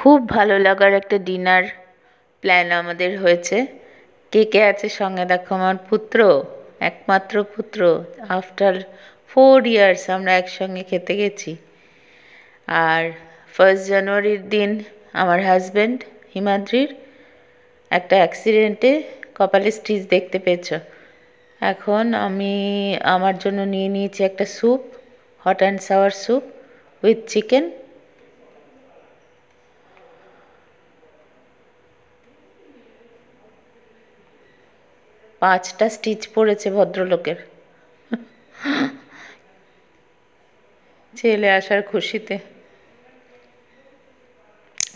খুব ভালো লাগার একটা ডিনার প্ল্যান আমাদের হয়েছে। কে কে আছে সঙ্গে দেখো, আমার পুত্র, একমাত্র পুত্র। আফটার 4 ইয়ার্স আমরা একসঙ্গে খেতে গেছি। আর 1 জানুয়ারির দিন আমার হাজব্যান্ড হিমাদ্রির একটা অ্যাক্সিডেন্টে কপালে স্টিচ দেখতে পেয়েছ। এখন আমি আমার জন্য নিয়ে নিয়েছি একটা soup, hot and sour soup with chicken. পাঁচটা স্টিচ পড়েছে ভদ্রলোকের ছেলে আসার খুশিতে।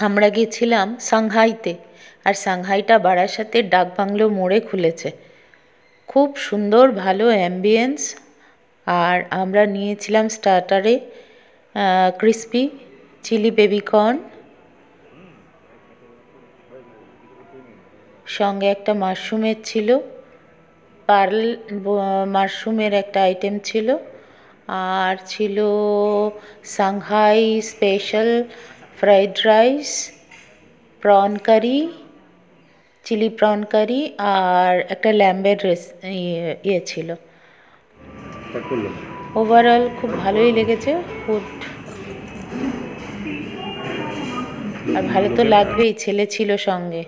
আমরা গেছিলাম সাংহাইতে, আর সাংহাইটা বারাসাতের ডাকবাংলো মোড়ে খুলেছে। খুব সুন্দর ভালো অ্যাম্বিয়েন্স। আর আমরা নিয়েছিলাম স্টার্টারে ক্রিসপি চিলি বেবিকর্ন, সঙ্গে একটা মাশরুমের ছিল, পার্ল মাশরুমের একটা আইটেম ছিল, আর ছিল Shanghai special fried rice, prawn curry, chilli prawn curry, আর একটা ল্যাম্বের ইয়ে ছিল। ওভারঅল খুব ভালোই লেগেছে ফুড। আর ভালো তো লাগবেই, ছেলে ছিল সঙ্গে।